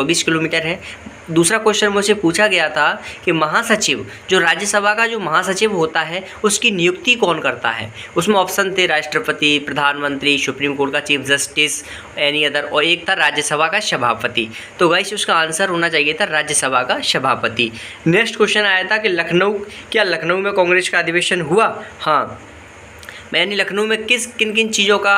24 kilometre है। दूसरा question मुझसे पूछा गया था कि महासचिव, जो राज्यसभा का जो महासचिव होता है, उसकी नियुक्ति कौन करता है। उसमें ऑप्शन थे राष्ट्रपति, प्रधानमंत्री, सुप्रीम कोर्ट का चीफ जस्टिस, एनी अदर, और एक था राज्यसभा का सभापति। तो गाइस उसका आंसर होना चाहिए था राज्यसभा का सभापति। नेक्स्ट क्वेश्चन आया था कि लखनऊ में कांग्रेस का अधिवेशन हुआ। हाँ, यानी लखनऊ में किन किन चीज़ों का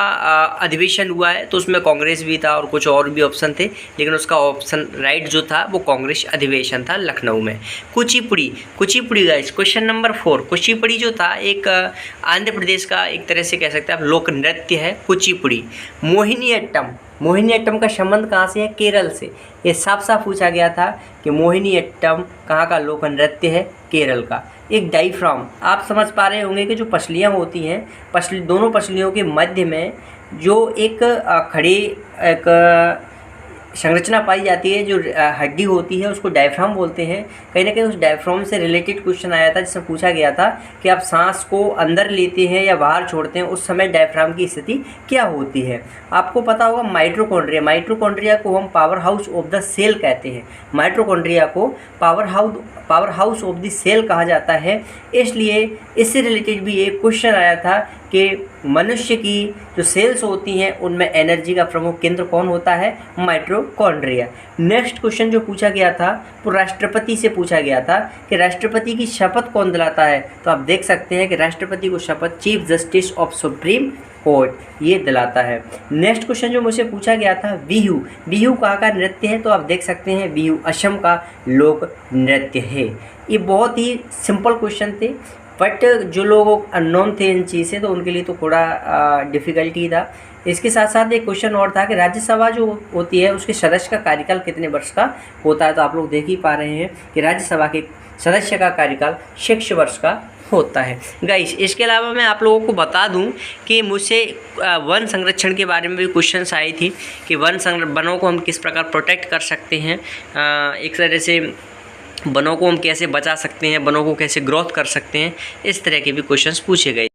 अधिवेशन हुआ है, तो उसमें कांग्रेस भी था और कुछ और भी ऑप्शन थे, लेकिन उसका ऑप्शन राइट जो था वो कांग्रेस अधिवेशन था लखनऊ में। Kuchipudi guys, question number 4। Kuchipudi जो था एक आंध्र प्रदेश का एक तरह से कह सकते हैं आप लोक नृत्य है कुचिपुड़ी। मोहिनीअट्टम का संबंध कहाँ से है? केरल से। ये साफ साफ पूछा गया था कि मोहिनीअट्टम कहाँ का लोक नृत्य है? केरल का। एक डायफ्राम, आप समझ पा रहे होंगे कि जो पसलियाँ होती हैं, दोनों पसलियों के मध्य में जो एक खड़ी एक संरचना पाई जाती है, जो हड्डी होती है, उसको डायफ्राम बोलते हैं। कहीं ना कहीं उस डायफ्राम से रिलेटेड क्वेश्चन आया था, जिसमें पूछा गया था कि आप सांस को अंदर लेते हैं या बाहर छोड़ते हैं, उस समय डायफ्राम की स्थिति क्या होती है। आपको पता होगा माइटोकॉन्ड्रिया को हम power house of the cell कहते हैं। माइटोकॉन्ड्रिया को power house of the cell कहा जाता है। इसलिए इससे रिलेटेड भी एक क्वेश्चन आया था कि मनुष्य की जो सेल्स होती हैं उनमें एनर्जी का प्रमुख केंद्र कौन होता है? माइटोकॉन्ड्रिया। नेक्स्ट क्वेश्चन जो पूछा गया था वो राष्ट्रपति से पूछा गया था कि राष्ट्रपति की शपथ कौन दिलाता है। तो आप देख सकते हैं कि राष्ट्रपति को शपथ chief justice of supreme court ये दिलाता है। नेक्स्ट क्वेश्चन जो मुझे पूछा गया था, बिहू कहाँ का नृत्य है? तो आप देख सकते हैं बिहू असम का लोक नृत्य है। ये बहुत ही सिंपल क्वेश्चन थे, बट जो लोग अननोन थे इन चीज़ से, तो उनके लिए तो थोड़ा डिफ़िकल्टी था। इसके साथ साथ एक क्वेश्चन और था कि राज्यसभा जो होती है उसके सदस्य का कार्यकाल कितने वर्ष का होता है। तो आप लोग देख ही पा रहे हैं कि राज्यसभा के सदस्य का कार्यकाल 6 वर्ष का होता है। गाइस, इसके अलावा मैं आप लोगों को बता दूं कि मुझसे वन संरक्षण के बारे में भी क्वेश्चंस आई थी कि वनों को हम किस प्रकार प्रोटेक्ट कर सकते हैं, एक तरह से वनों को हम कैसे बचा सकते हैं, वनों को कैसे ग्रोथ कर सकते हैं, इस तरह के भी क्वेश्चंस पूछे गए।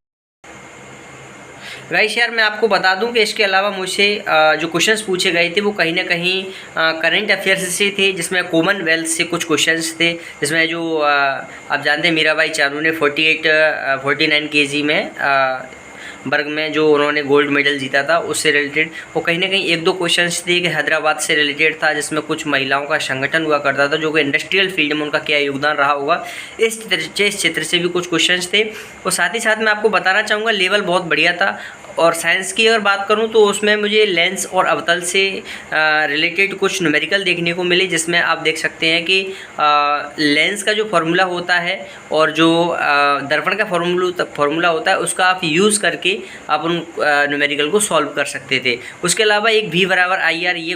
गाइस यार, मैं आपको बता दूं कि इसके अलावा मुझसे जो क्वेश्चंस पूछे गए थे वो कहीं ना कहीं करंट अफेयर्स से थे, जिसमें कॉमनवेल्थ से कुछ क्वेश्चंस थे, जिसमें जो आप जानते हैं मीराबाई चानू ने 49 kg में वर्ग में जो उन्होंने गोल्ड मेडल जीता था, उससे रिलेटेड वो कहीं ना कहीं 1-2 क्वेश्चंस थे कि हैदराबाद से रिलेटेड था, जिसमें कुछ महिलाओं का संगठन हुआ करता था, जो कि इंडस्ट्रियल फील्ड में उनका क्या योगदान रहा होगा, इस क्षेत्र से भी कुछ क्वेश्चंस थे। और साथ ही साथ मैं आपको बताना चाहूँगा लेवल बहुत बढ़िया था। और साइंस की अगर बात करूं तो उसमें मुझे लेंस और अवतल से रिलेटेड कुछ न्यूमेरिकल देखने को मिले, जिसमें आप देख सकते हैं कि लेंस का जो फार्मूला होता है और जो दर्पण का फार्मूला होता है, उसका आप यूज़ करके आप उन न्यूमेरिकल को सॉल्व कर सकते थे। उसके अलावा एक V = IR ये